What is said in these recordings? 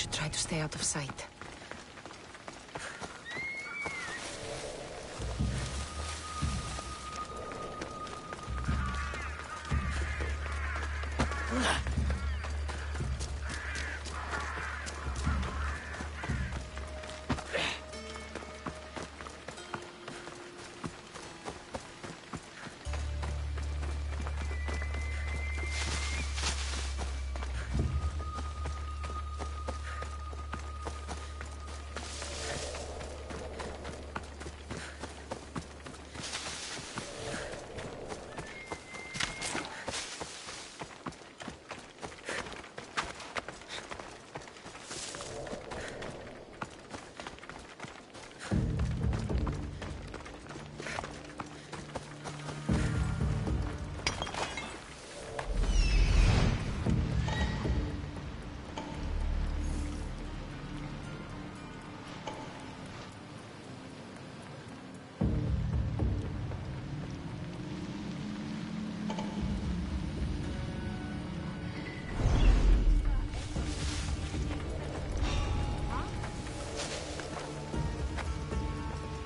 should try to stay out of sight.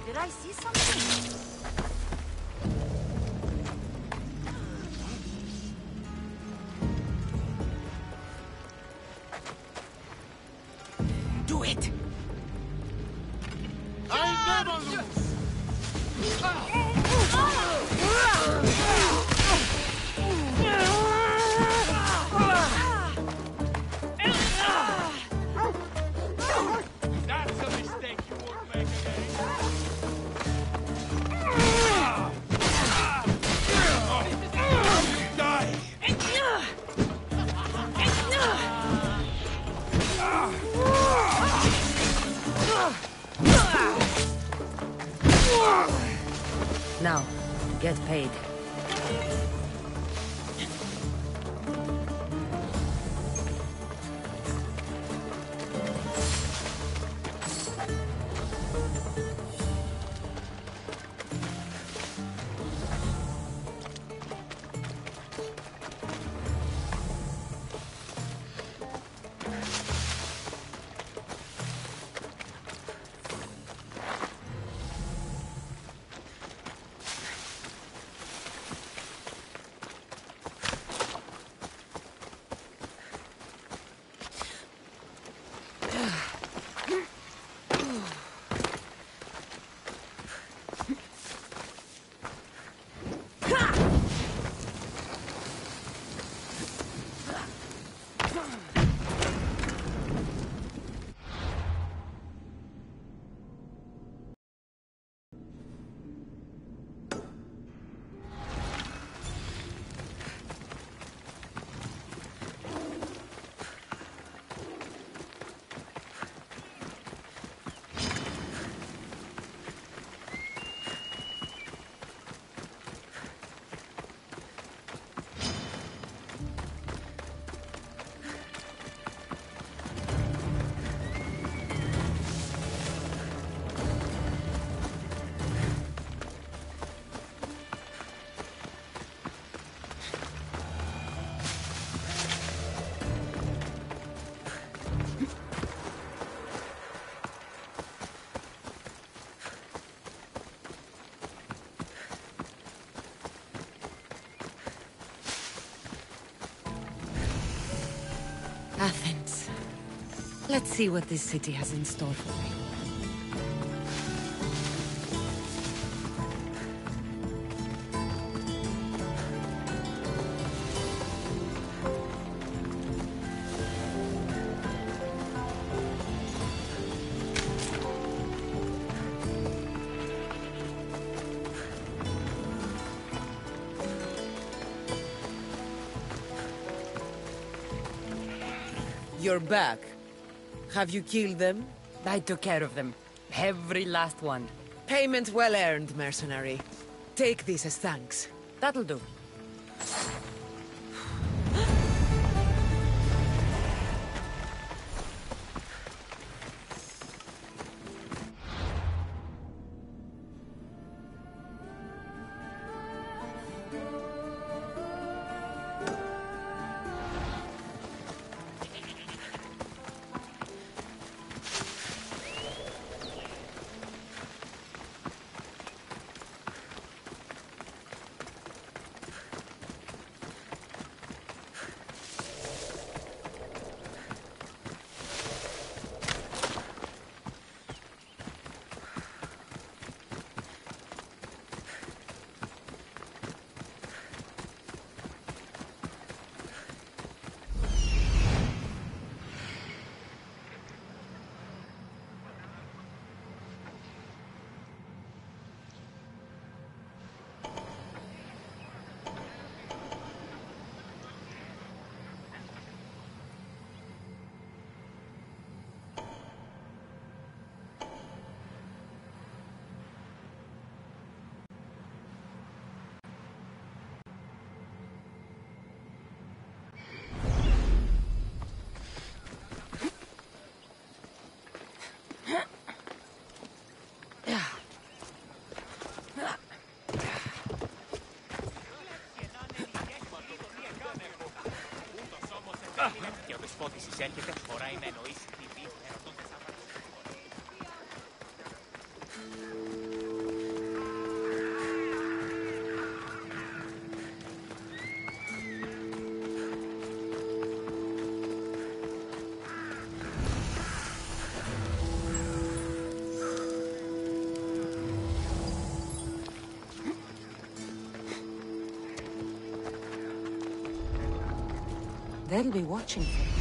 Did I see something? Do it! I never lose! That's a mistake you won't make again. Die! Now, get paid. Athens. Let's see what this city has in store for me. You're back. Have you killed them? I took care of them. Every last one. Payment well earned, mercenary. Take this as thanks. That'll do. Όθησης έρχεται, χωράει να εννοήσει TV, ερωτών δεν θα πάρει. They'll be watching for you.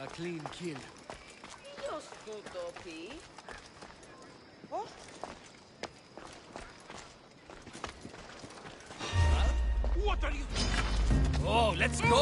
A clean kill. Ποιος του το πει? Πώς? What are you? Oh, let's go!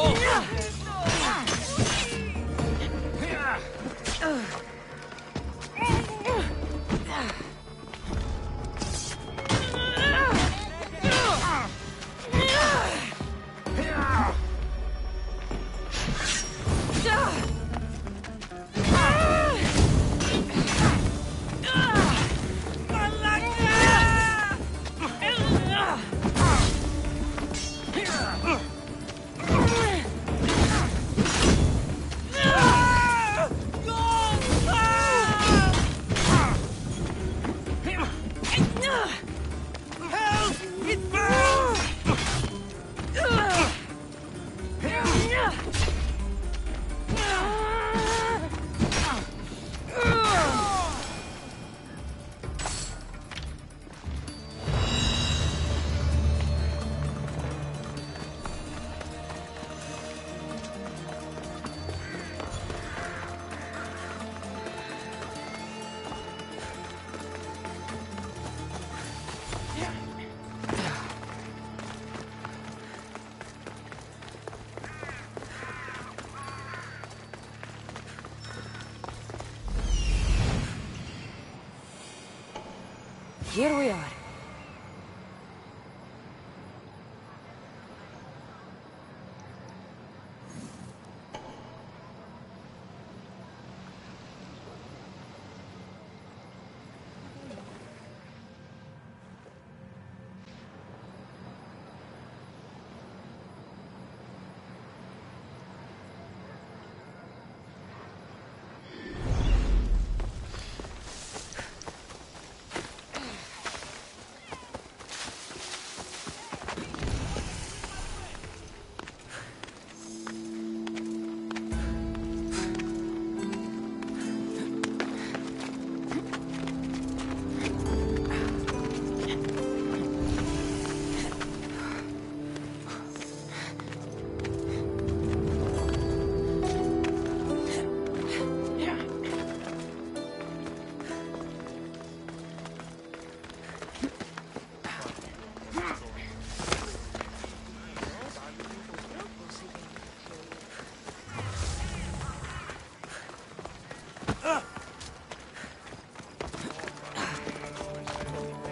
Here we are.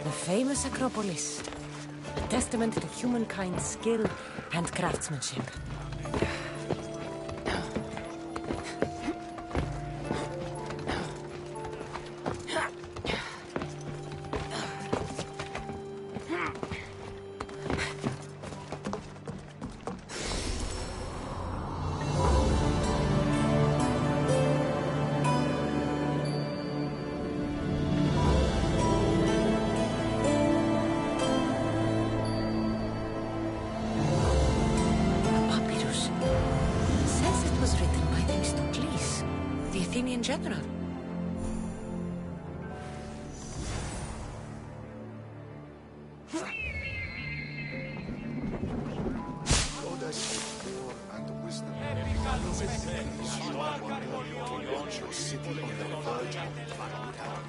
The famous Acropolis, a testament to humankind's skill and craftsmanship. Petra. Odyssey PS4 and wisdom. To launch your city on the verge of final power.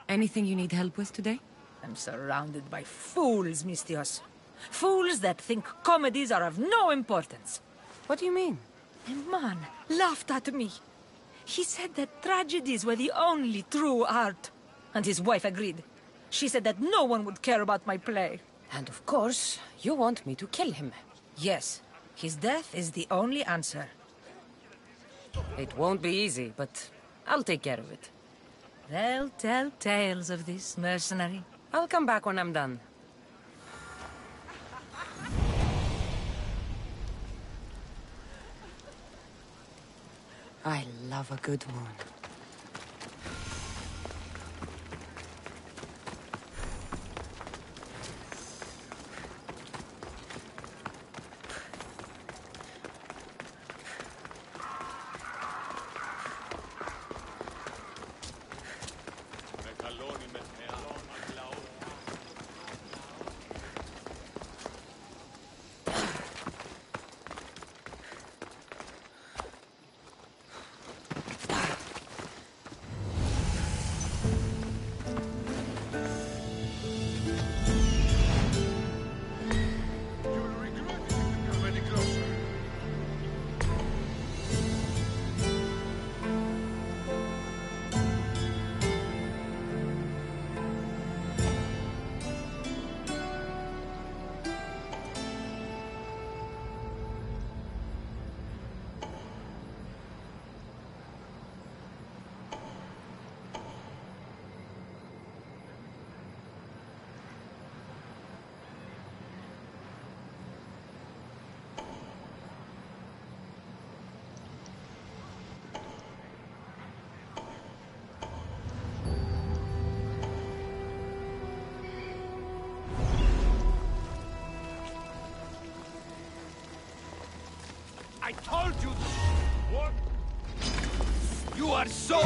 Anything you need help with today? I'm surrounded by fools, Mistios. Fools that think comedies are of no importance. What do you mean? A man laughed at me. He said that tragedies were the only true art. And his wife agreed. She said that no one would care about my play. And of course, you want me to kill him. Yes, his death is the only answer. It won't be easy, but I'll take care of it. They'll tell tales of this mercenary. I'll come back when I'm done. I love a good moon. I told you! What? You are so...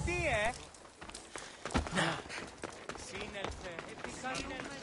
Τι Σύνελθε. Σύνελθε.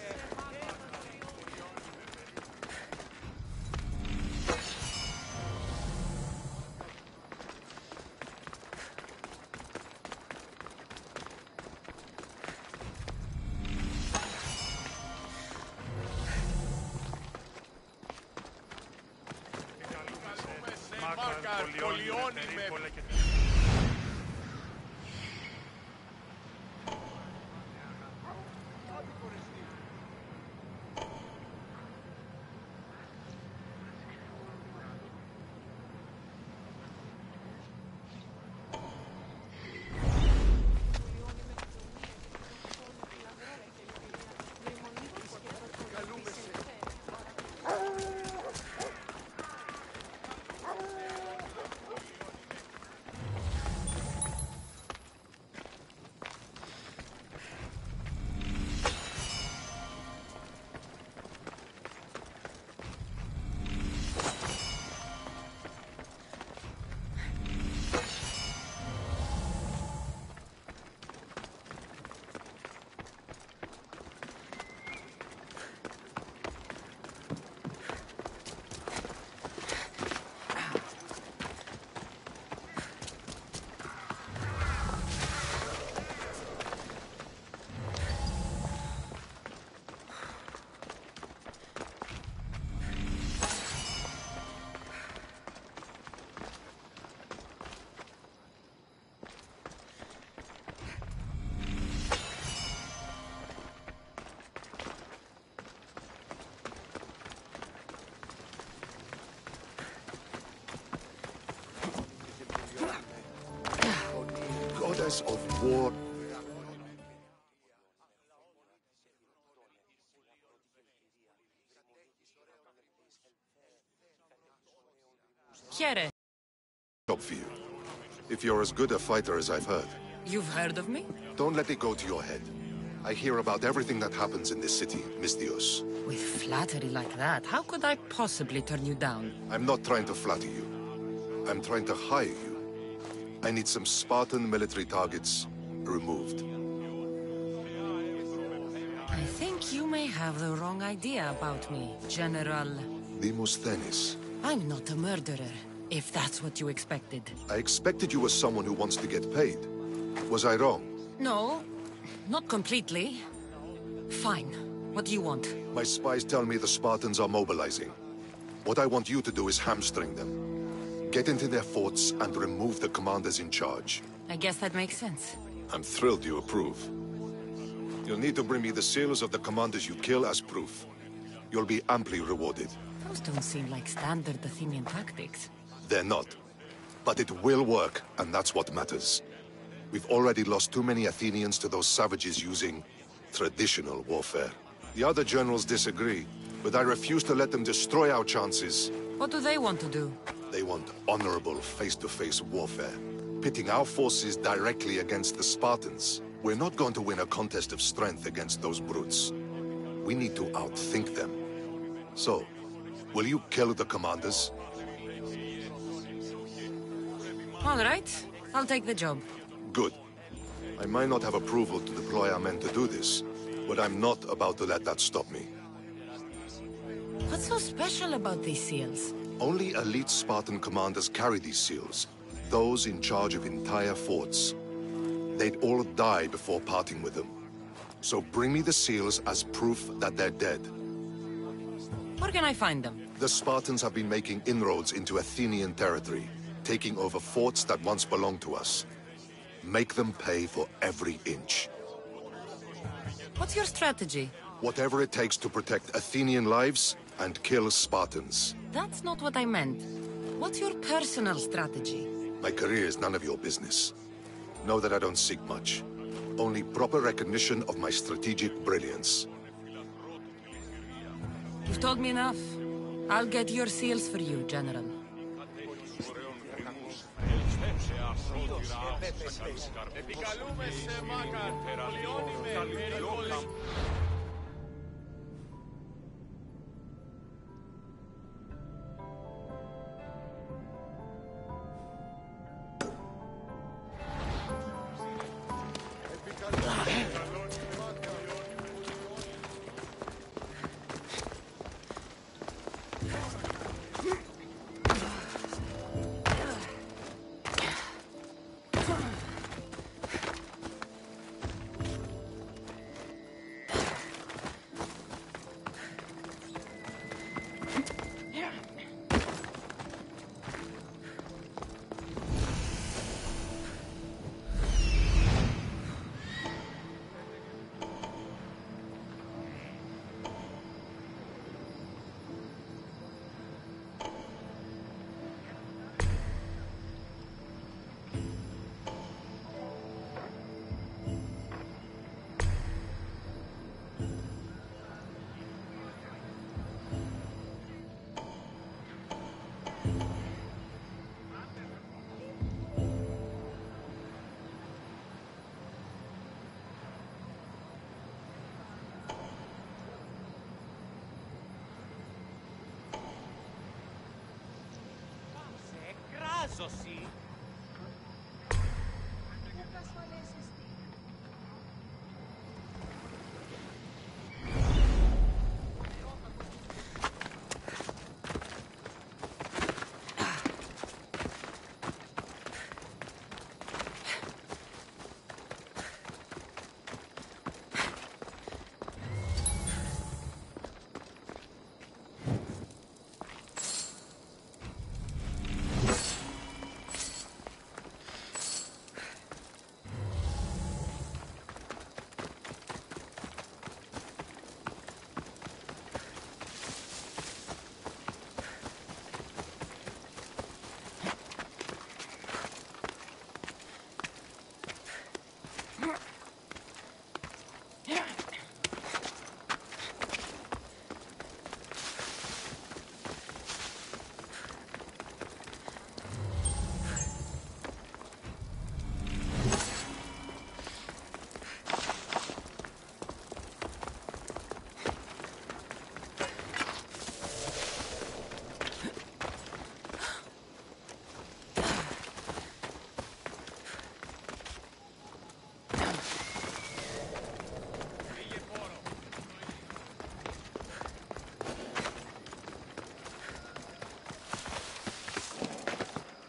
Goddess of war. Chiere, Job for you. If you're as good a fighter as I've heard, you've heard of me? don't let it go to your head. I hear about everything that happens in this city, Mystios. With flattery like that, how could I possibly turn you down? I'm not trying to flatter you. I'm trying to hire you. I need some Spartan military targets removed. I think you may have the wrong idea about me, General. Demosthenes. I'm not a murderer, if that's what you expected. I expected you as someone who wants to get paid. Was I wrong? No, not completely. Fine. What do you want? My spies tell me the Spartans are mobilizing. What I want you to do is hamstring them. Get into their forts and remove the commanders in charge. I guess that makes sense. I'm thrilled you approve. You'll need to bring me the seals of the commanders you kill as proof. You'll be amply rewarded. Those don't seem like standard Athenian tactics. They're not. But it will work, and that's what matters. We've already lost too many Athenians to those savages using traditional warfare. The other generals disagree, but I refuse to let them destroy our chances. What do they want to do? They want honorable face-to-face warfare, pitting our forces directly against the Spartans. We're not going to win a contest of strength against those brutes. We need to outthink them. So, will you kill the commanders? All right, I'll take the job. Good. I might not have approval to deploy our men to do this, but I'm not about to let that stop me. What's so special about these seals? Only elite Spartan commanders carry these seals, those in charge of entire forts. They'd all die before parting with them. So bring me the seals as proof that they're dead. Where can I find them? The Spartans have been making inroads into Athenian territory, taking over forts that once belonged to us. Make them pay for every inch. What's your strategy? Whatever it takes to protect Athenian lives and kill Spartans. That's not what I meant. What's your personal strategy? My career is none of your business. Know that I don't seek much. Only proper recognition of my strategic brilliance. You've told me enough. I'll get your seals for you, General. Eso sí.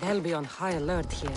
They'll be on high alert here.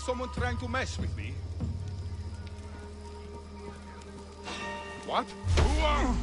someone trying to mess with me? What? Who are...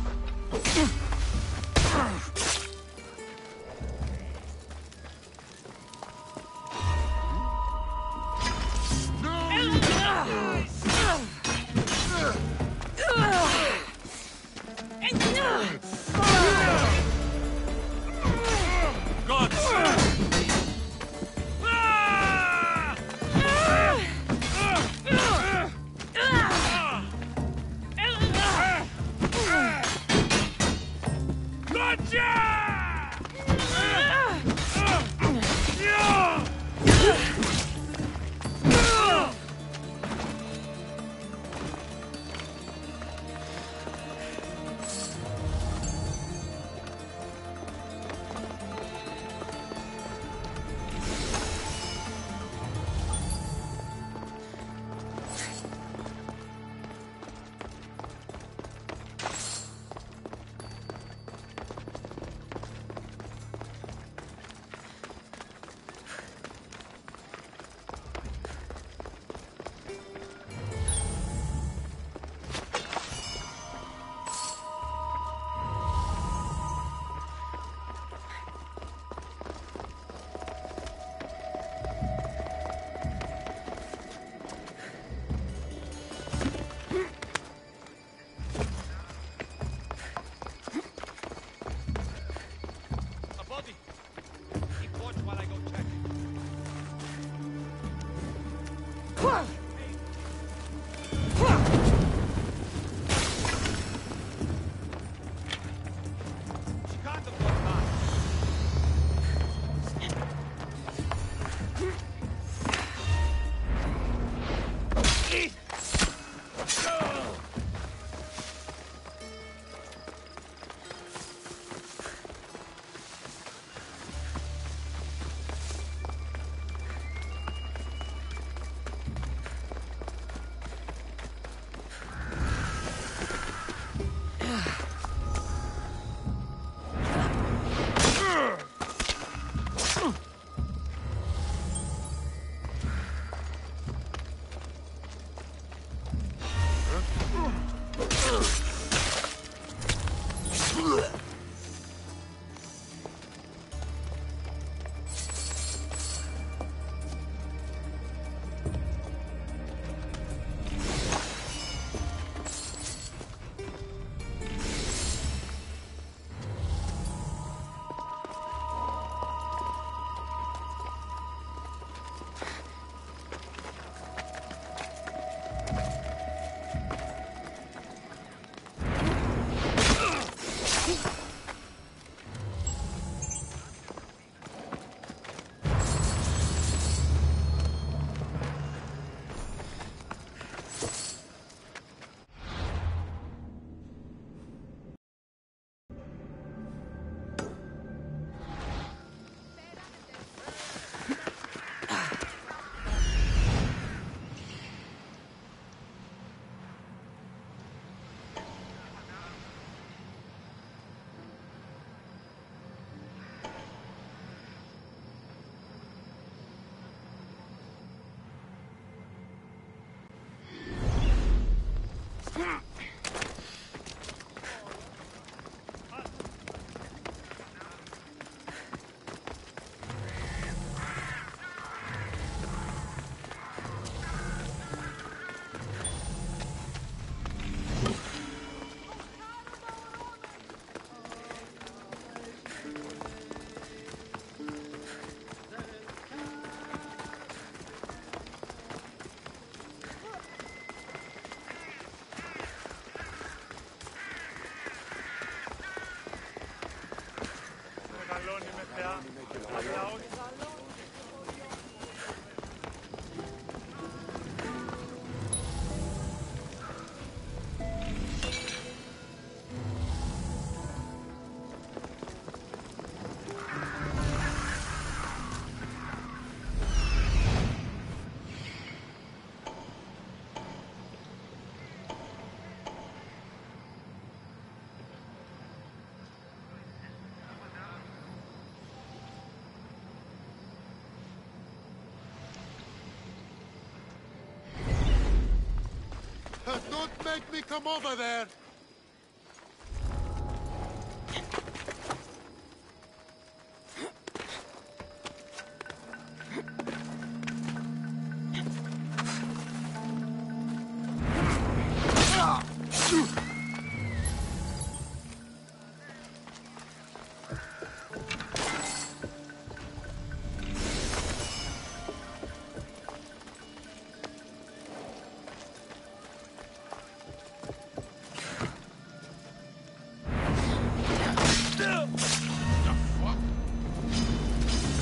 Don't make me come over there!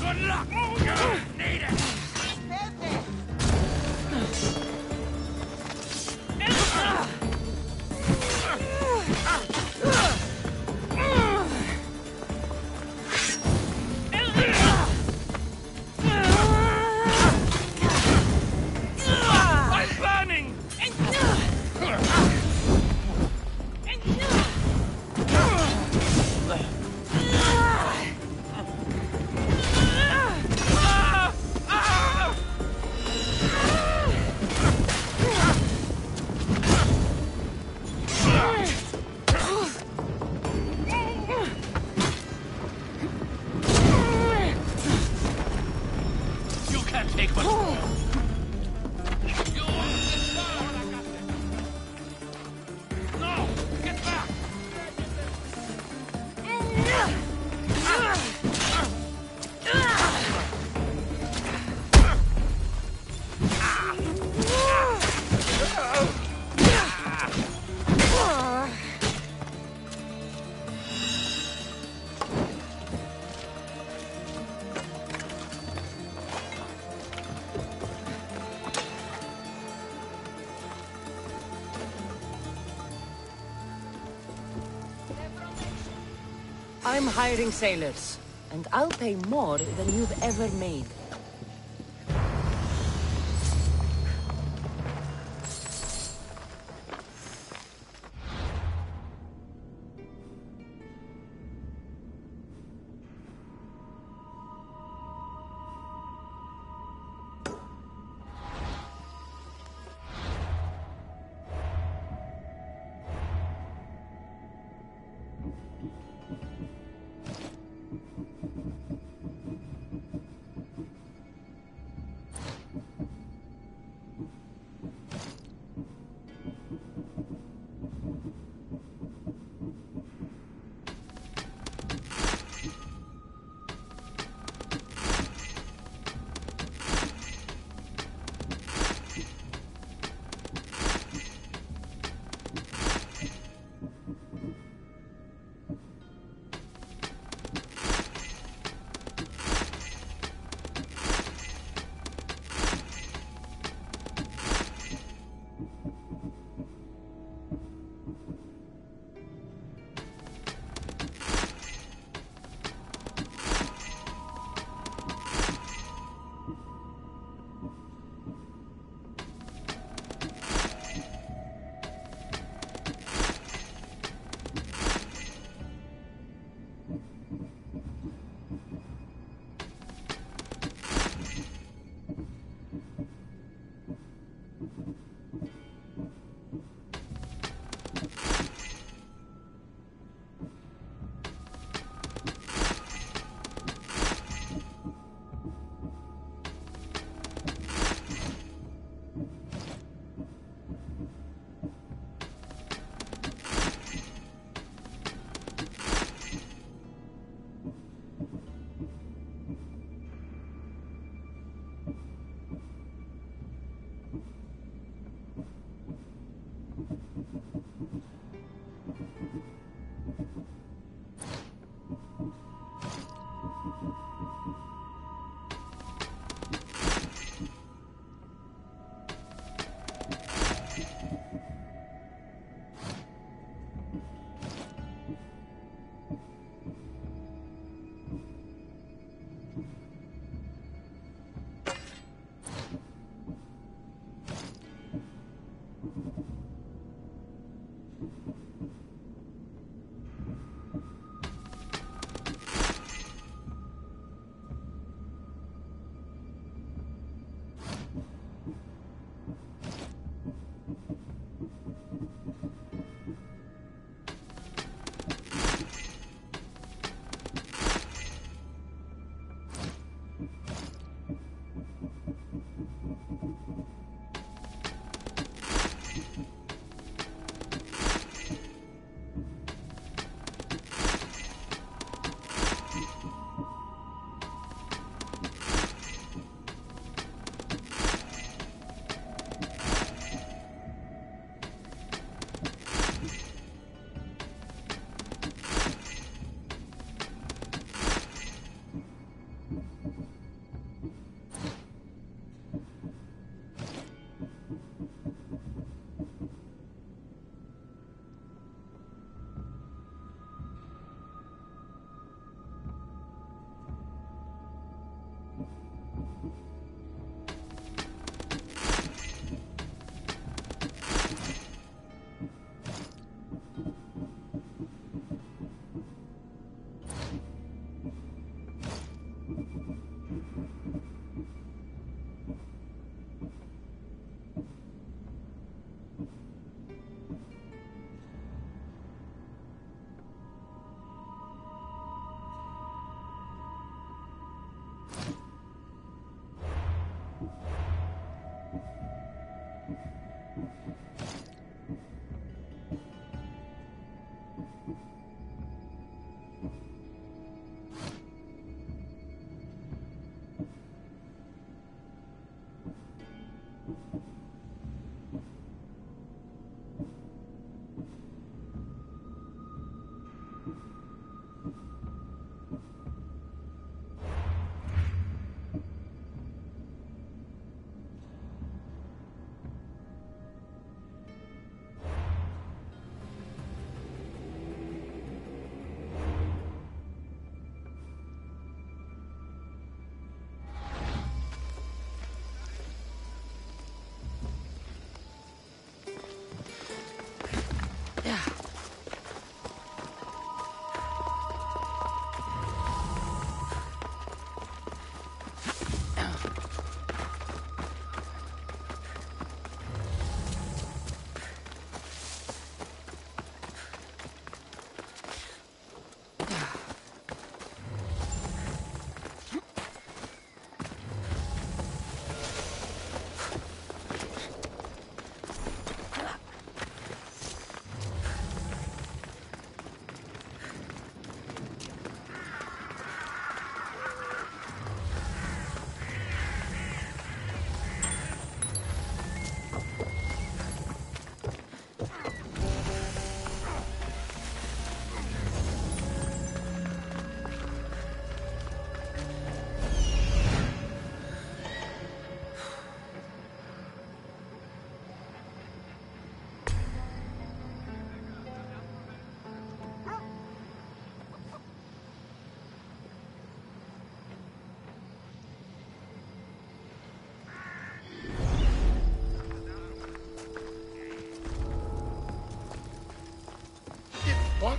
Good luck! Need it! I'm burning! You can't take much more. No! Get back! I'm hiring sailors, and I'll pay more than you've ever made. What?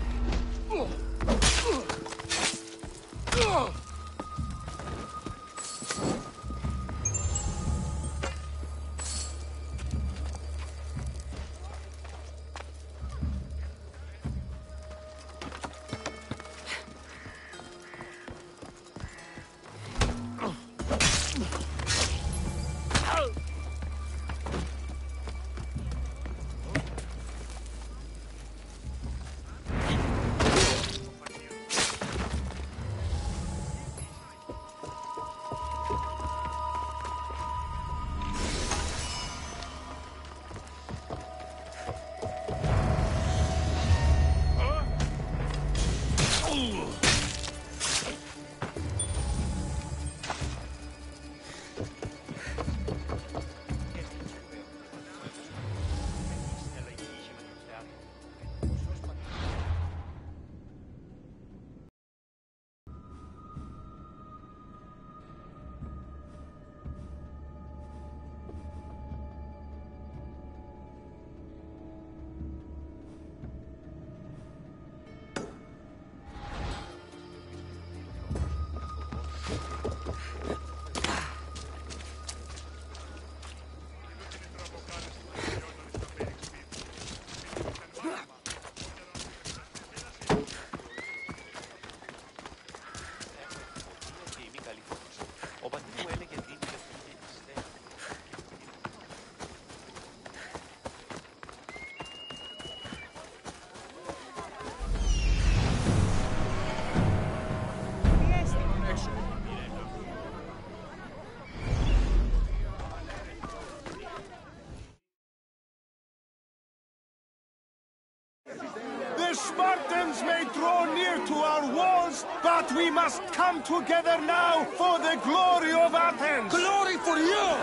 The Spartans may draw near to our walls, but we must come together now for the glory of Athens! Glory for you!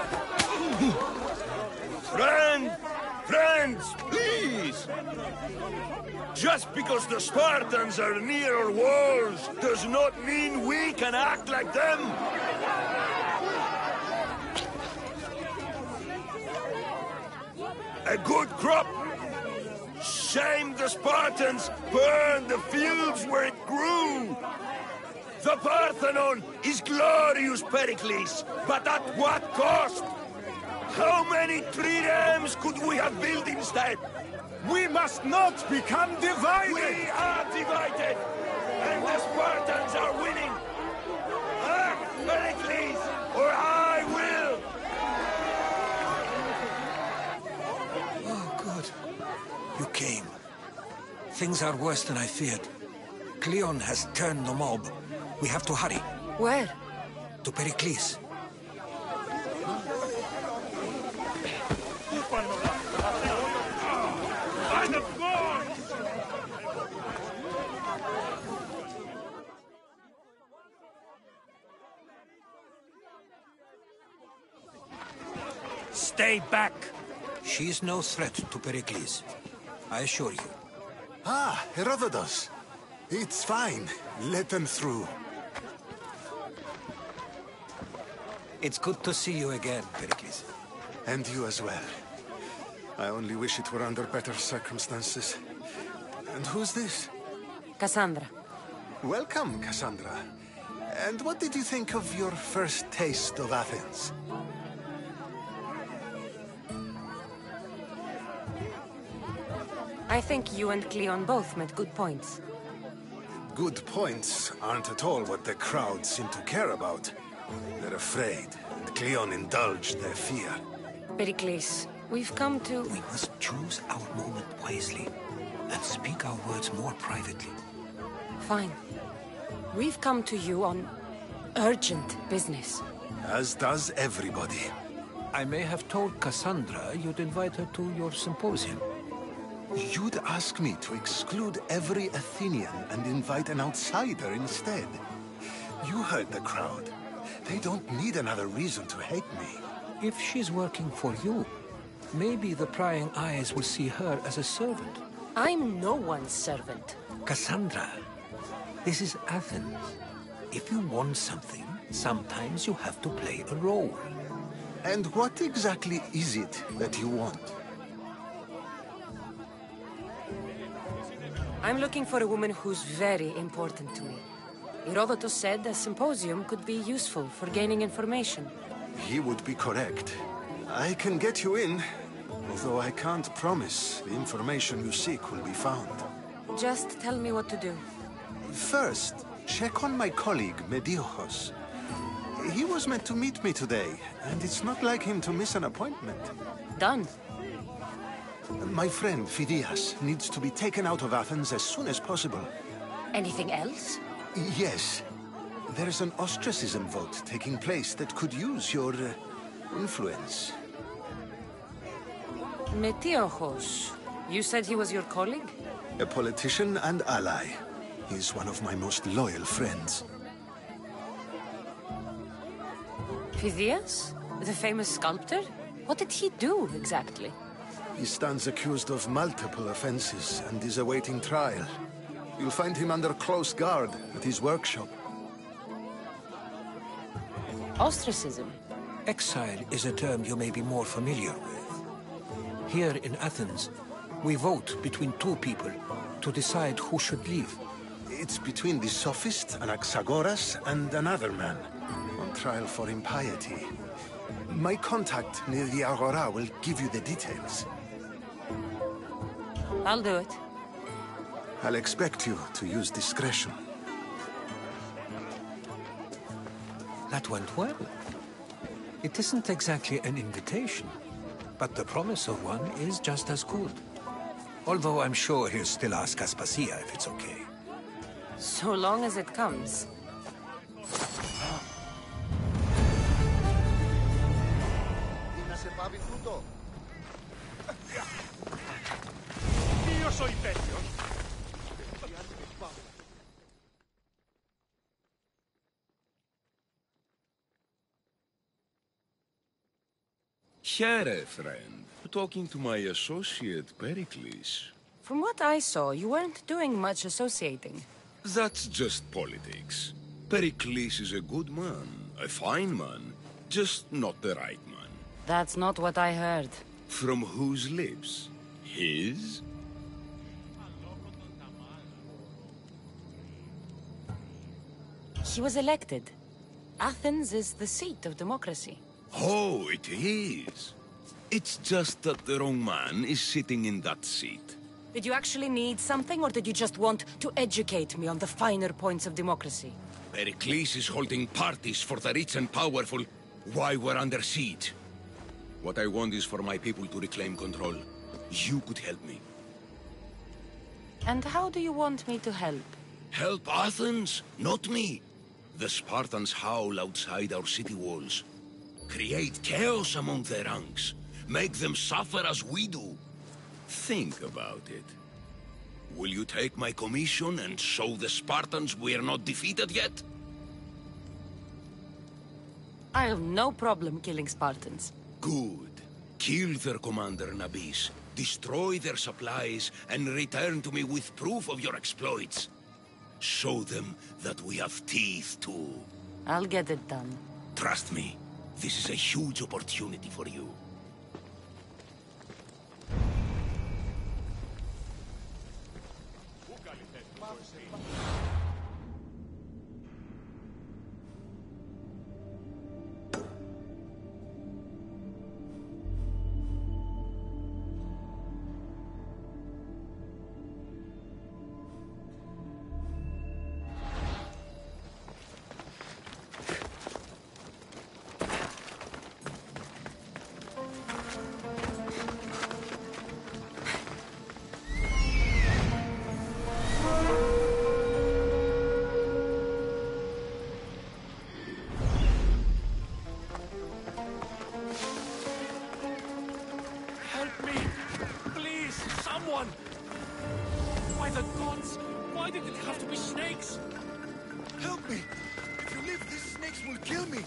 Friends, please! Just because the Spartans are near our walls does not mean we can act like them! A good crop! Shame the Spartans burned the fields where it grew! The Parthenon is glorious, Pericles, but at what cost? How many triremes could we have built instead? We must not become divided! We are divided! And the Spartans are winning! Act, Pericles, or I will! Oh, good. You came. Things are worse than I feared. Cleon has turned the mob. We have to hurry. Where? To Pericles. Stay back! She's no threat to Pericles. I assure you. Ah, Herodotus. It's fine. Let them through. It's good to see you again, Pericles. And you as well. I only wish it were under better circumstances. And who's this? Cassandra. Welcome, Cassandra. And what did you think of your first taste of Athens? I think you and Cleon both made good points. Good points aren't at all what the crowd seem to care about. They're afraid, and Cleon indulged their fear. Pericles, we've come to... We must choose our moment wisely, and speak our words more privately. Fine. We've come to you on urgent business. As does everybody. I may have told Cassandra you'd invite her to your symposium. You'd ask me to exclude every Athenian and invite an outsider instead. You heard the crowd. They don't need another reason to hate me. If she's working for you, maybe the prying eyes will see her as a servant. I'm no one's servant. Cassandra, this is Athens. If you want something, sometimes you have to play a role. And what exactly is it that you want? I'm looking for a woman who's very important to me. Herodotus said a symposium could be useful for gaining information. He would be correct. I can get you in, although I can't promise the information you seek will be found. Just tell me what to do. First, check on my colleague, Mediochos. He was meant to meet me today, and it's not like him to miss an appointment. Done. My friend, Phidias, needs to be taken out of Athens as soon as possible. Anything else? Yes. There's an ostracism vote taking place that could use your influence. Metiochos. You said he was your colleague? A politician and ally. He's one of my most loyal friends. Phidias? The famous sculptor? What did he do, exactly? He stands accused of multiple offenses and is awaiting trial. You'll find him under close guard at his workshop. Ostracism? Exile is a term you may be more familiar with. Here in Athens, we vote between two people to decide who should leave. It's between the sophist Anaxagoras and another man, on trial for impiety. My contact near the Agora will give you the details. I'll do it. I'll expect you to use discretion. That went well. It isn't exactly an invitation, but the promise of one is just as good. Although I'm sure he'll still ask Aspasia if it's okay. So long as it comes. Io soy peggio. Here, friend. Talking to my associate, Pericles. From what I saw, you weren't doing much associating. That's just politics. Pericles is a good man, a fine man, just not the right man. That's not what I heard. From whose lips? His? He was elected. Athens is the seat of democracy. Oh, it is. It's just that the wrong man is sitting in that seat. Did you actually need something, or did you just want to educate me on the finer points of democracy? Pericles is holding parties for the rich and powerful while we're under siege. What I want is for my people to reclaim control. You could help me. And how do you want me to help? Help Athens, not me. The Spartans howl outside our city walls. Create chaos among their ranks. Make them suffer as we do. Think about it. Will you take my commission and show the Spartans we're not defeated yet? I have no problem killing Spartans. Good. Kill their commander, Nabis. Destroy their supplies and return to me with proof of your exploits. Show them that we have teeth, too. I'll get it done. Trust me, this is a huge opportunity for you. By the gods! Why did it have to be snakes? Help me! If you leave, these snakes will kill me!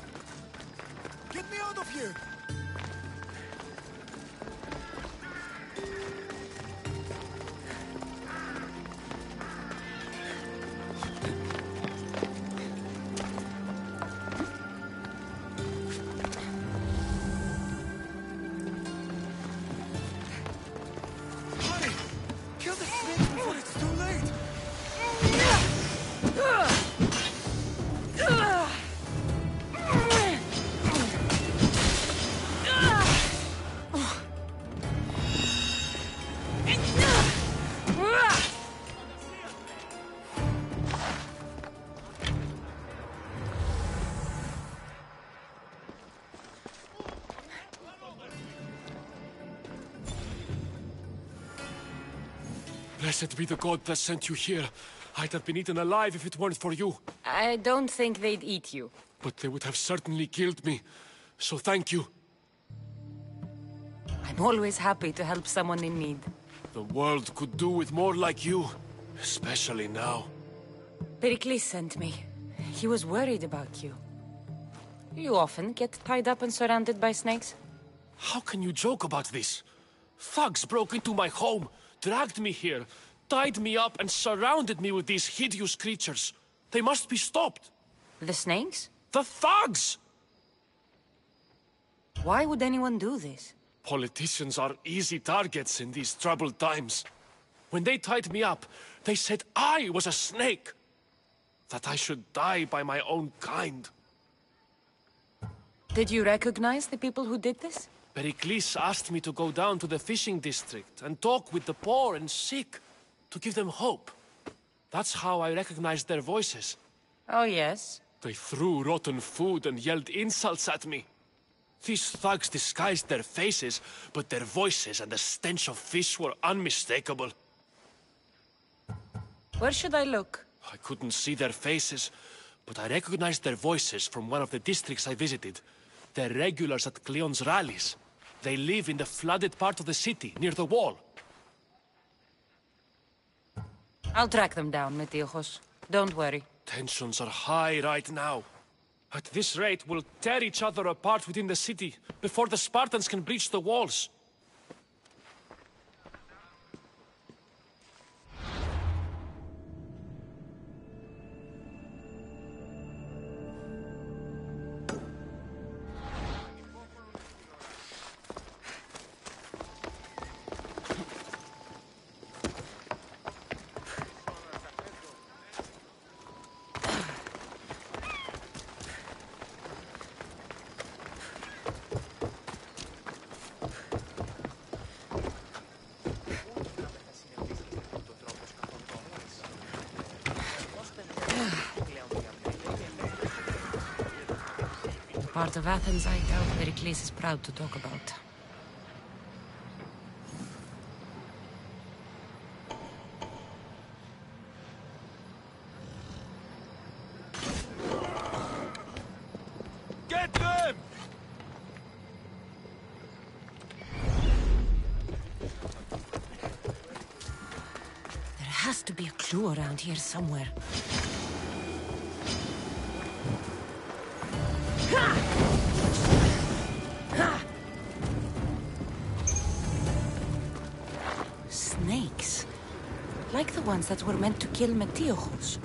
Get me out of here! Blessed be the god that sent you here. I'd have been eaten alive if it weren't for you. I don't think they'd eat you. But they would have certainly killed me. So thank you. I'm always happy to help someone in need. The world could do with more like you. Especially now. Pericles sent me. He was worried about you. You often get tied up and surrounded by snakes? How can you joke about this? Thugs broke into my home, dragged me here, tied me up and surrounded me with these hideous creatures. They must be stopped. The snakes? The thugs! Why would anyone do this? Politicians are easy targets in these troubled times. When they tied me up, they said I was a snake. That I should die by my own kind. Did you recognize the people who did this? Pericles asked me to go down to the fishing district and talk with the poor and sick, to give them hope. That's how I recognized their voices. Oh, yes? They threw rotten food and yelled insults at me. These thugs disguised their faces, but their voices and the stench of fish were unmistakable. Where should I look? I couldn't see their faces, but I recognized their voices from one of the districts I visited. They're regulars at Cleon's rallies. They live in the flooded part of the city, near the wall. I'll track them down, Metiojos. Don't worry. Tensions are high right now. At this rate, we'll tear each other apart within the city, before the Spartans can breach the walls. Part of Athens I doubt Pericles is proud to talk about. Get them! There has to be a clue around here somewhere. like the ones that were meant to kill Metiojos.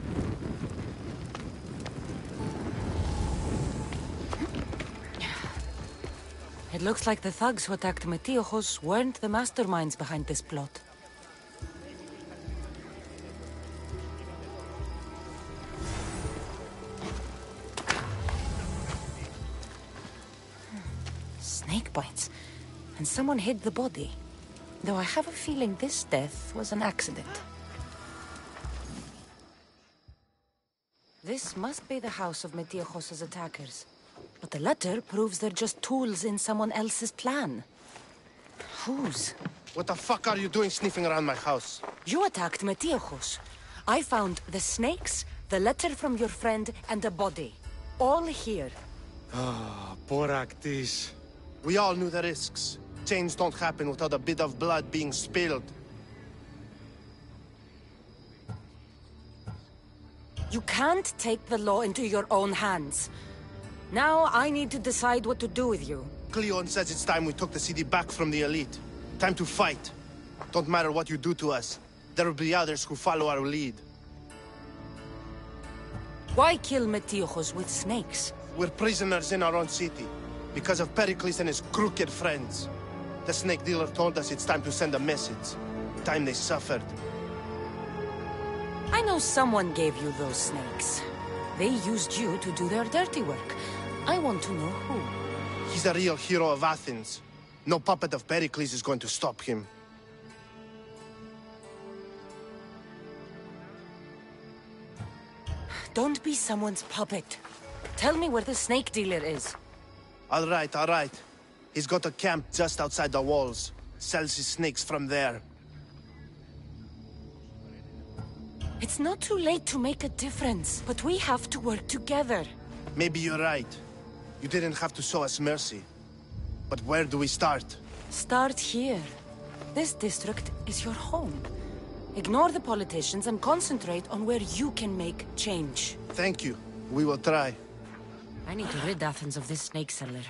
It looks like the thugs who attacked Metiojos weren't the masterminds behind this plot. Snake bites. And someone hid the body. Though I have a feeling this death was an accident. This must be the house of Metiojos' attackers. But the letter proves they're just tools in someone else's plan. Whose? What the fuck are you doing sniffing around my house? You attacked Metiojos. I found the snakes, the letter from your friend, and a body. All here. Ah, Boraktis. We all knew the risks. Change don't happen without a bit of blood being spilled. You can't take the law into your own hands. Now I need to decide what to do with you. Cleon says it's time we took the city back from the elite. Time to fight. Don't matter what you do to us. There will be others who follow our lead. Why kill Metiojos with snakes? We're prisoners in our own city. Because of Pericles and his crooked friends. The snake dealer told us it's time to send a message. Time they suffered. I know someone gave you those snakes. They used you to do their dirty work. I want to know who. He's a real hero of Athens. No puppet of Pericles is going to stop him. Don't be someone's puppet. Tell me where the snake dealer is. All right, all right. He's got a camp just outside the walls. Sells his snakes from there. It's not too late to make a difference, but we have to work together. Maybe you're right. You didn't have to show us mercy. But where do we start? Start here. This district is your home. Ignore the politicians and concentrate on where you can make change. Thank you. We will try. I need to rid Athens of this snake seller.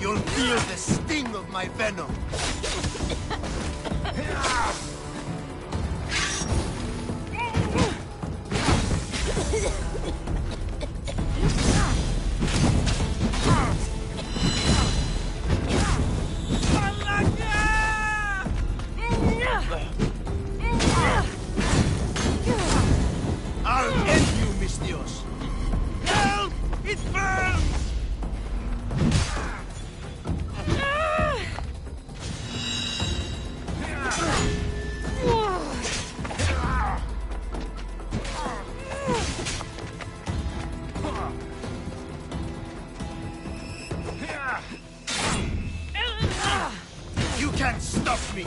You'll feel the sting of my venom. I'll end you, Mistios. Help! It burns! You can't stop me!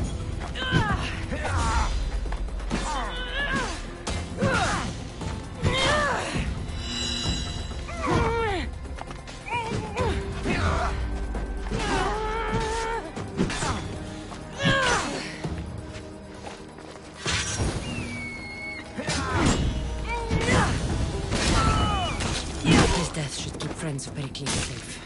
friends of Pericles safe.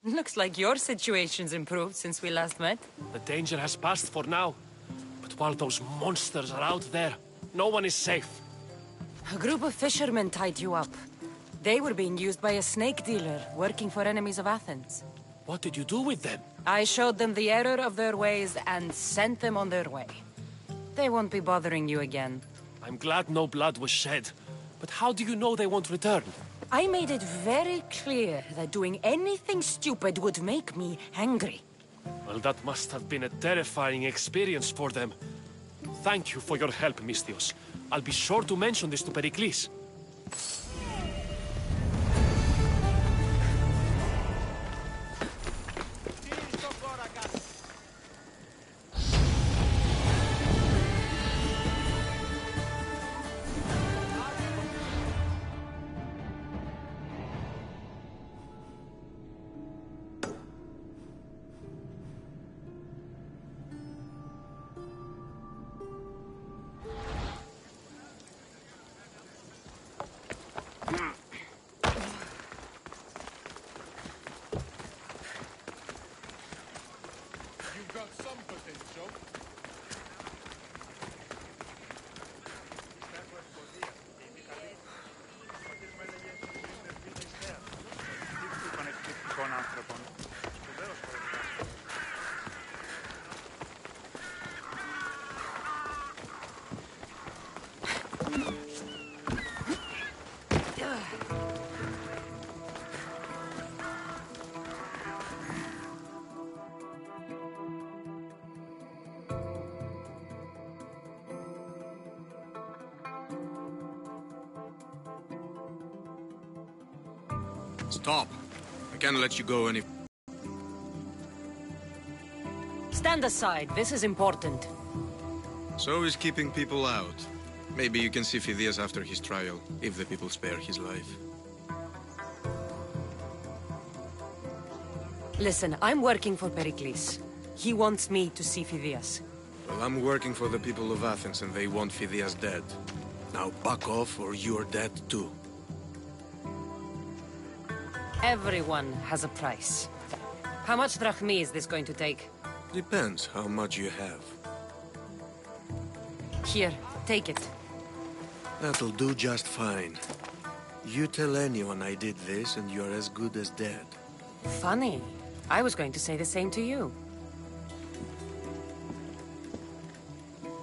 Looks like your situation's improved since we last met. The danger has passed for now. But while those monsters are out there, no one is safe. A group of fishermen tied you up. They were being used by a snake dealer working for enemies of Athens. What did you do with them? I showed them the error of their ways and sent them on their way. They won't be bothering you again. I'm glad no blood was shed. But how do you know they won't return? I made it very clear that doing anything stupid would make me angry. Well, that must have been a terrifying experience for them. Thank you for your help, Misthios. I'll be sure to mention this to Pericles. Stop. I can't let you go any... Stand aside. This is important. So is keeping people out. Maybe you can see Phidias after his trial, if the people spare his life. Listen, I'm working for Pericles. He wants me to see Phidias. Well, I'm working for the people of Athens, and they want Phidias dead. Now back off, or you're dead too. Everyone has a price. How much drachmi is this going to take? Depends how much you have. Here, take it. That'll do just fine. You tell anyone I did this, and you're as good as dead. Funny. I was going to say the same to you.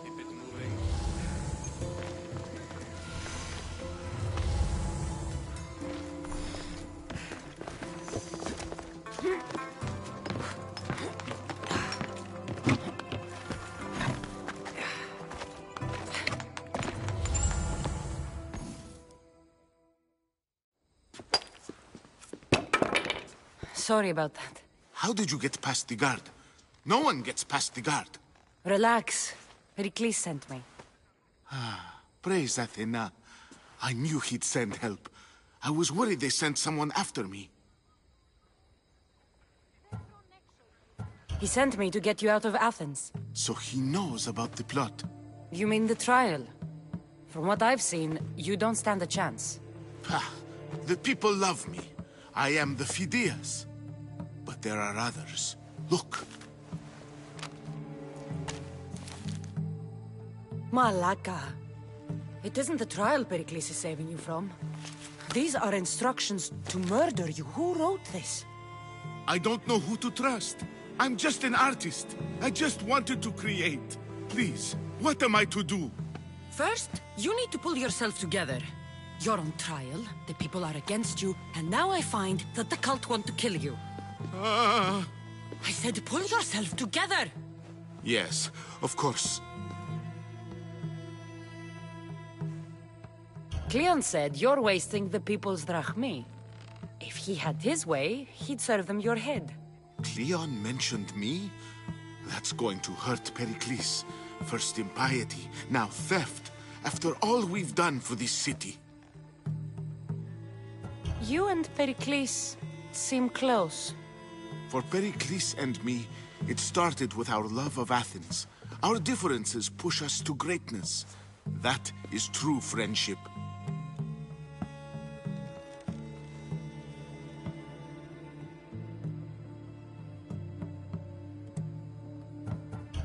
Keep it moving. Sorry about that. How did you get past the guard? No one gets past the guard. Relax. Pericles sent me. Praise Athena. I knew he'd send help. I was worried they sent someone after me. He sent me to get you out of Athens. So he knows about the plot. You mean the trial? From what I've seen, you don't stand a chance. The people love me. I am the Phidias. But there are others. Look. Malaka. It isn't the trial Pericles is saving you from. These are instructions to murder you. Who wrote this? I don't know who to trust. I'm just an artist. I just wanted to create. Please, what am I to do? First, you need to pull yourself together. You're on trial, the people are against you, and now I find that the cult want to kill you. I said pull yourself together! Yes, of course. Cleon said you're wasting the people's drachmi. If he had his way, he'd serve them your head. Cleon mentioned me? That's going to hurt Pericles. First impiety, now theft. After all we've done for this city. You and Pericles seem close. For Pericles and me, it started with our love of Athens. Our differences push us to greatness. That is true friendship.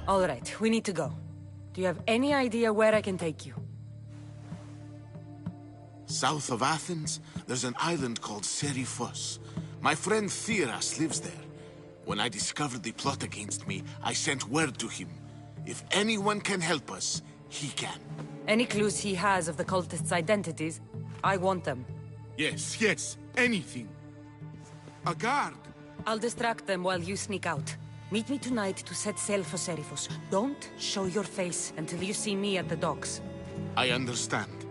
All right, we need to go. Do you have any idea where I can take you? South of Athens, there's an island called Seriphos. My friend Theras lives there. When I discovered the plot against me, I sent word to him. If anyone can help us, he can. Any clues he has of the cultists' identities, I want them. Yes, yes, anything. A guard! I'll distract them while you sneak out. Meet me tonight to set sail for Seriphos. Don't show your face until you see me at the docks. I understand.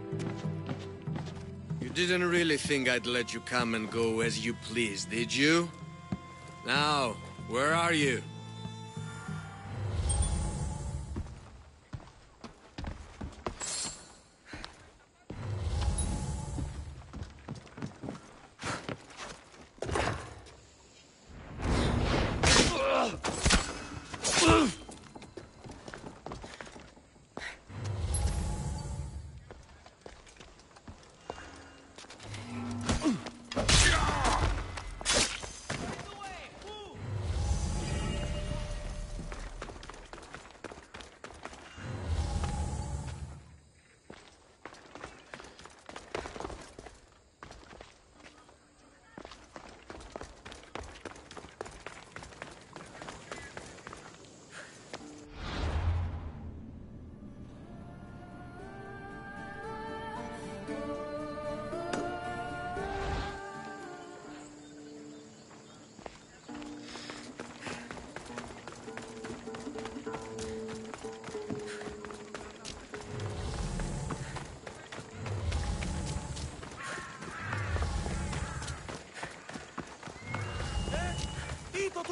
You didn't really think I'd let you come and go as you please, did you? Now, where are you?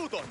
τούτον.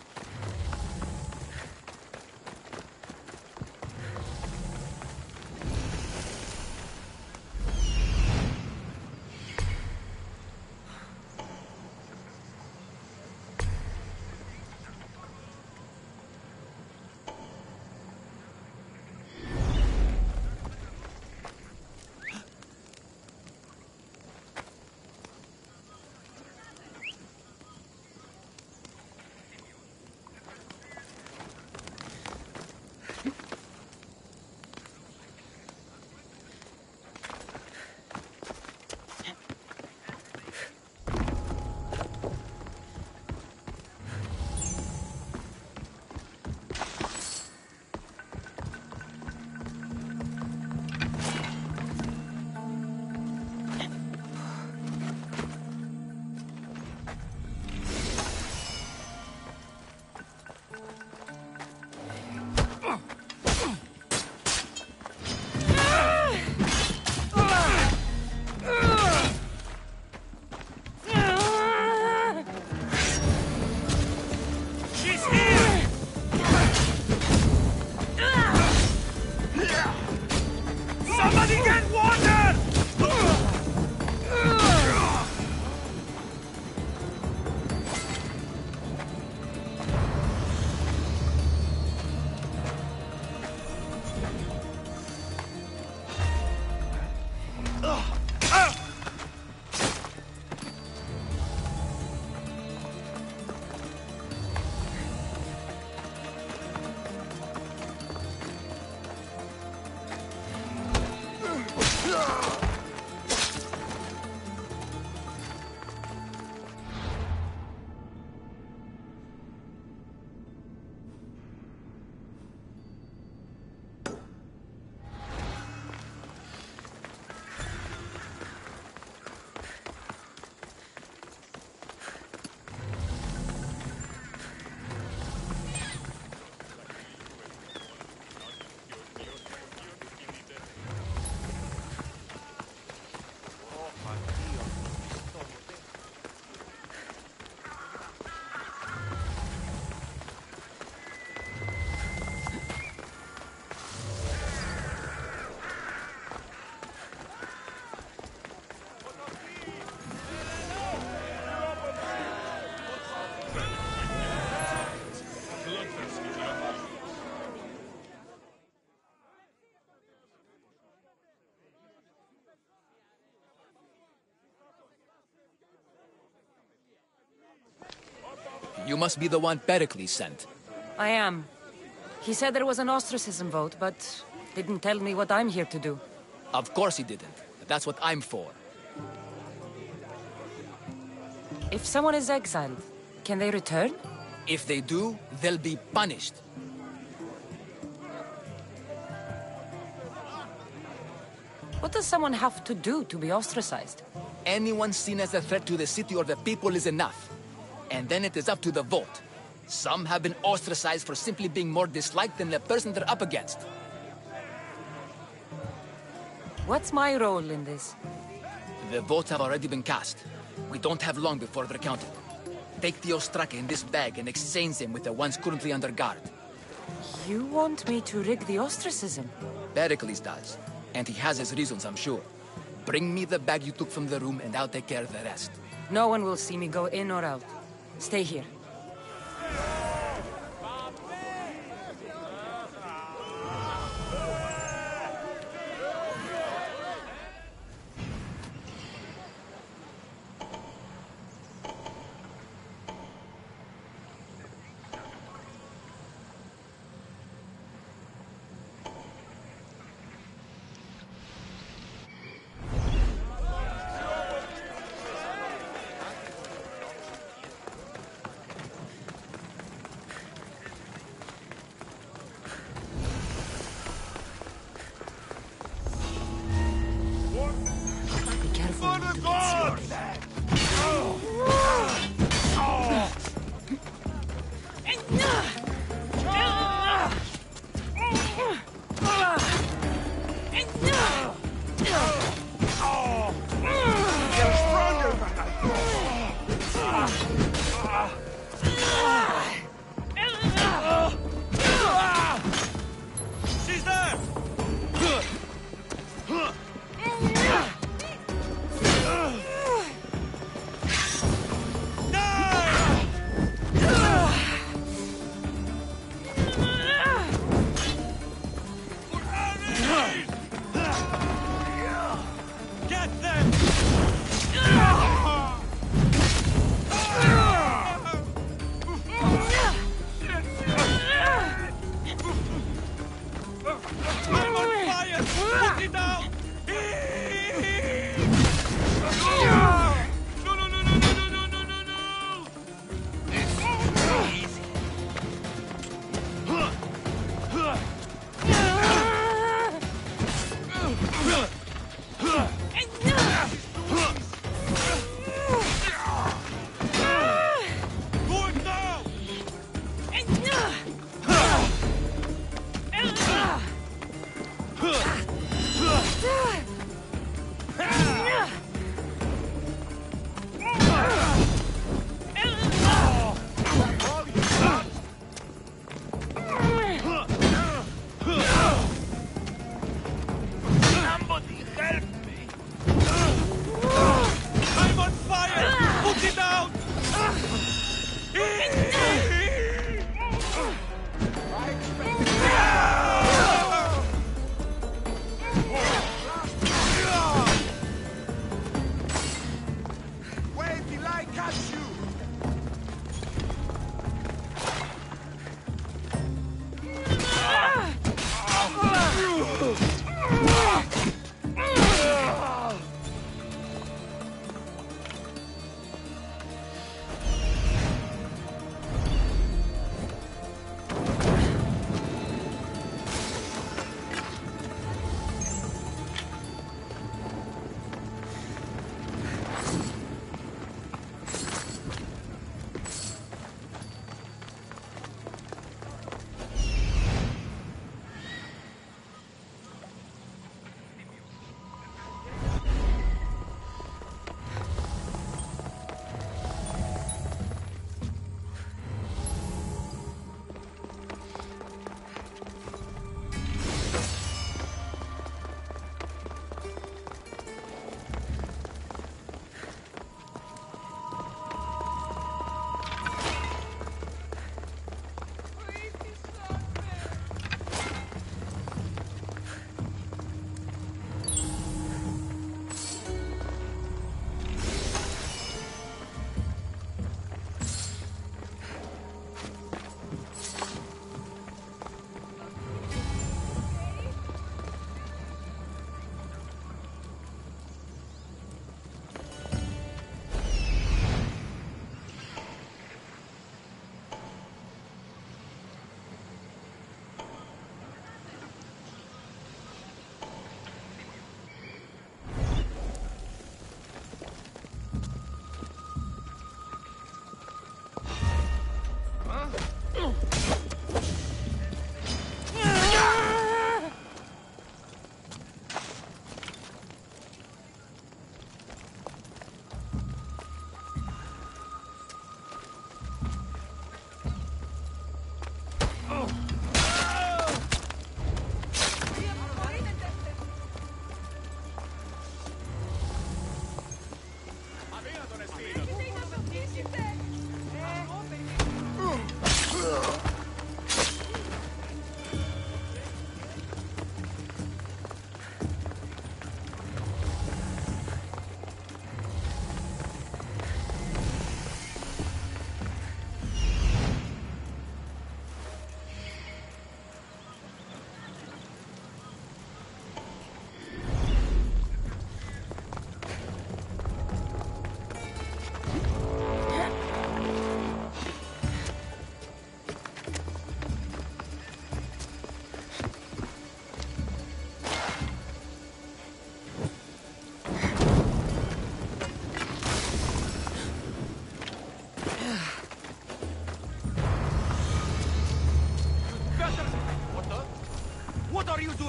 You must be the one Pericles sent. I am. He said there was an ostracism vote, but didn't tell me what I'm here to do. Of course he didn't. That's what I'm for. If someone is exiled, can they return? If they do, they'll be punished. What does someone have to do to be ostracized? Anyone seen as a threat to the city or the people is enough. And then it is up to the vote. Some have been ostracized for simply being more disliked than the person they're up against. What's my role in this? The votes have already been cast. We don't have long before they're counted. Take the Ostraka in this bag and exchange them with the ones currently under guard. You want me to rig the ostracism? Pericles does. And he has his reasons, I'm sure. Bring me the bag you took from the room and I'll take care of the rest. No one will see me go in or out. Stay here. Get them!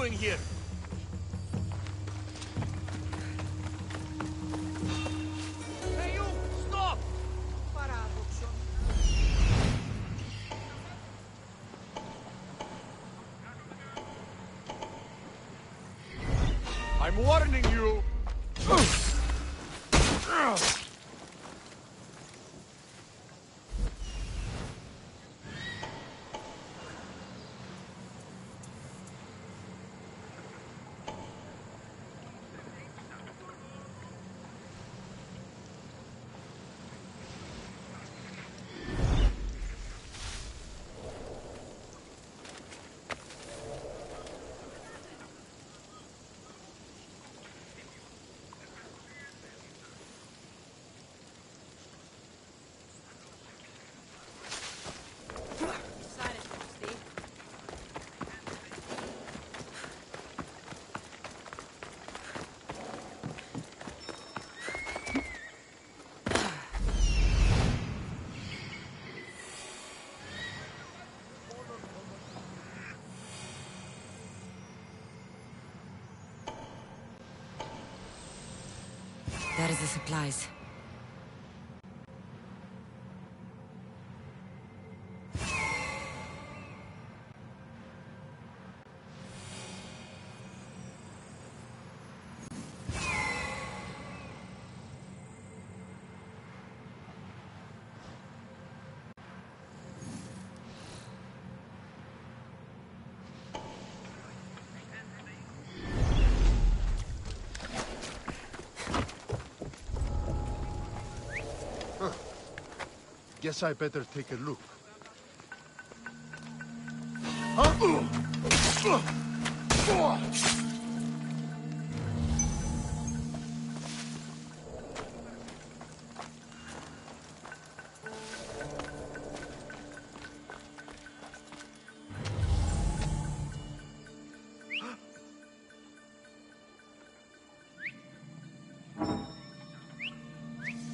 doing here? Hey, you! Stop! I'm warning you! There is the supplies. Guess I better take a look.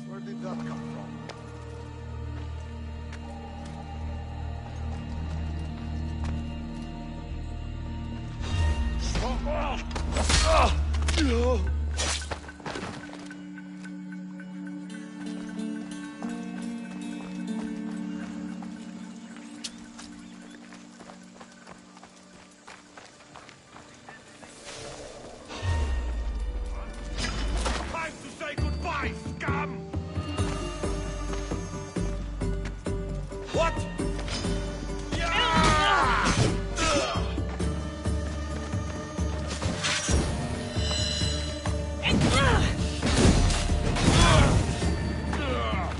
Where did that come from? No! Time to say goodbye, scum! What?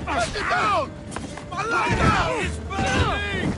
Let it down! My lighthouse is burning!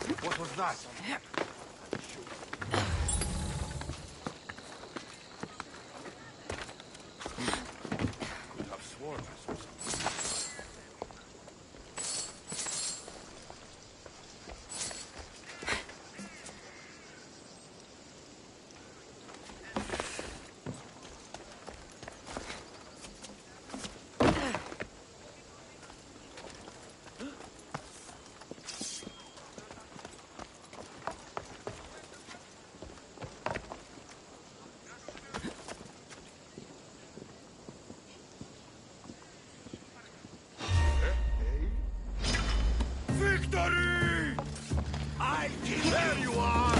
What was that? Could have sworn I saw something. Victory! I did. There you are!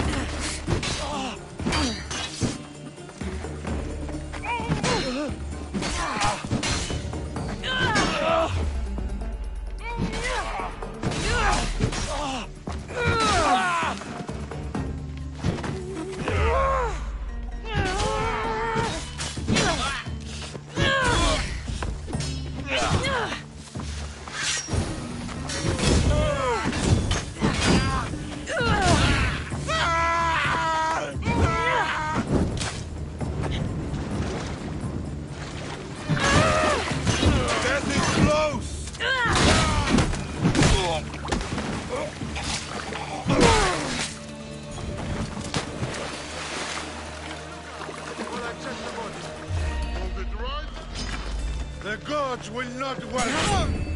The gods will not welcome.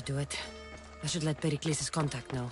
to do it. I should let Pericles' contact know.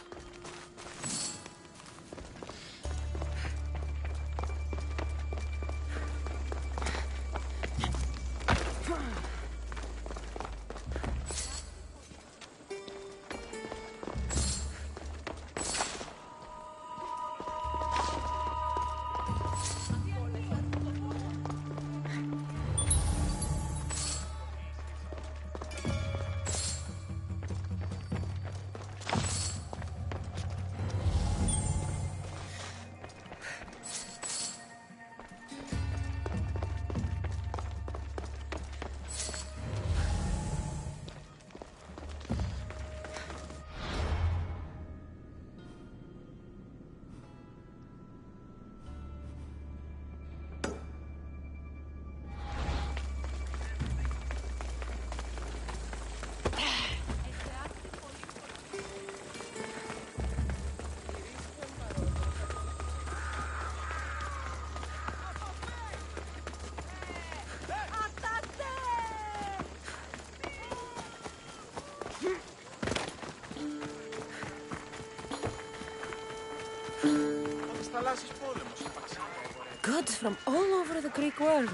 Goods from all over the Greek world.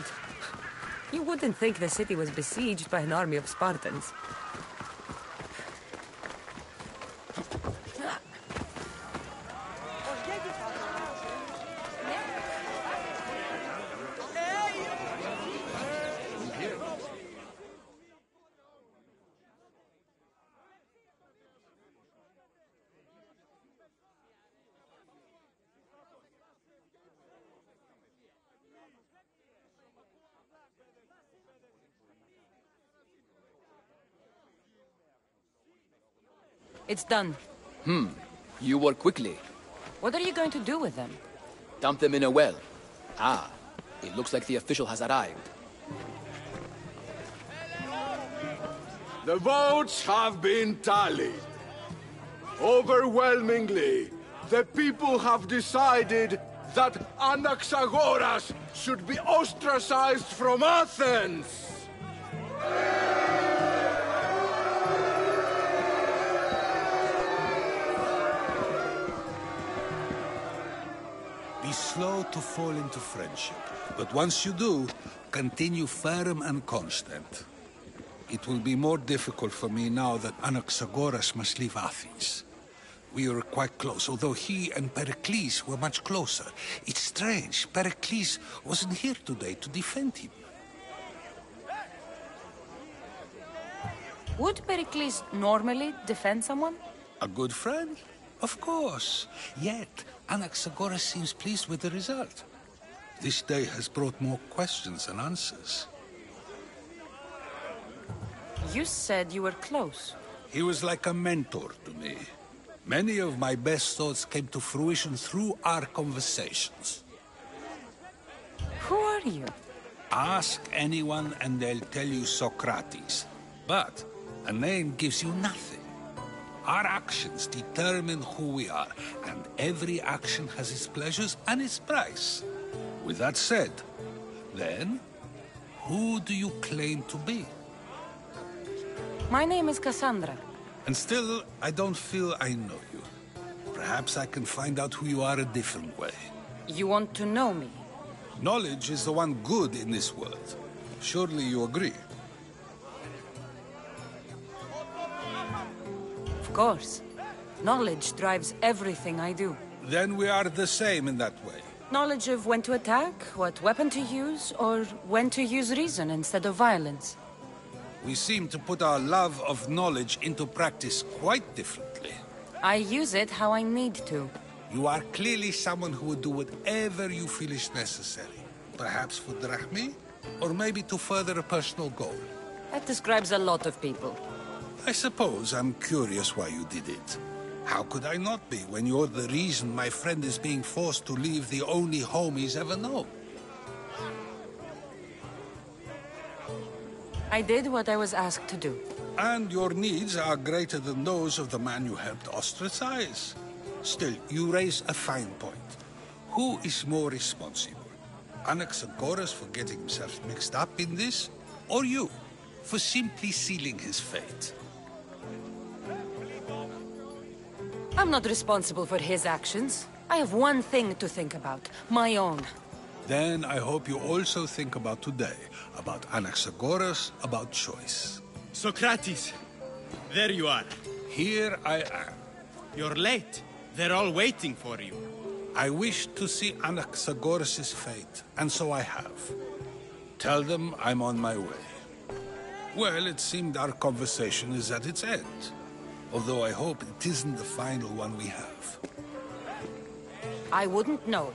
You wouldn't think the city was besieged by an army of Spartans. It's done. You work quickly. What are you going to do with them? Dump them in a well. Ah, it looks like the official has arrived. The votes have been tallied. Overwhelmingly, the people have decided that Anaxagoras should be ostracized from Athens! Be slow to fall into friendship, but once you do, continue firm and constant. It will be more difficult for me now that Anaxagoras must leave Athens. We were quite close, although he and Pericles were much closer. It's strange, Pericles wasn't here today to defend him. Would Pericles normally defend someone? A good friend? Of course. Yet, Anaxagoras seems pleased with the result. This day has brought more questions than answers. You said you were close. He was like a mentor to me. Many of my best thoughts came to fruition through our conversations. Who are you? Ask anyone and they'll tell you Socrates. But a name gives you nothing. Our actions determine who we are, and every action has its pleasures and its price. With that said, then, who do you claim to be? My name is Cassandra. And still, I don't feel I know you. Perhaps I can find out who you are a different way. You want to know me? Knowledge is the one good in this world. Surely you agree? Of course. Knowledge drives everything I do. Then we are the same in that way. Knowledge of when to attack, what weapon to use, or when to use reason instead of violence. We seem to put our love of knowledge into practice quite differently. I use it how I need to. You are clearly someone who would do whatever you feel is necessary. Perhaps for drachmi, or maybe to further a personal goal. That describes a lot of people. I suppose I'm curious why you did it. How could I not be when you're the reason my friend is being forced to leave the only home he's ever known? I did what I was asked to do. And your needs are greater than those of the man you helped ostracize. Still, you raise a fine point. Who is more responsible? Anaxagoras for getting himself mixed up in this? Or you, for simply sealing his fate? I'm not responsible for his actions. I have one thing to think about, my own. Then I hope you also think about today, about Anaxagoras, about choice. Socrates, there you are. Here I am. You're late. They're all waiting for you. I wish to see Anaxagoras' fate, and so I have. Tell them I'm on my way. Well, it seemed our conversation is at its end. Although I hope it isn't the final one we have. I wouldn't know.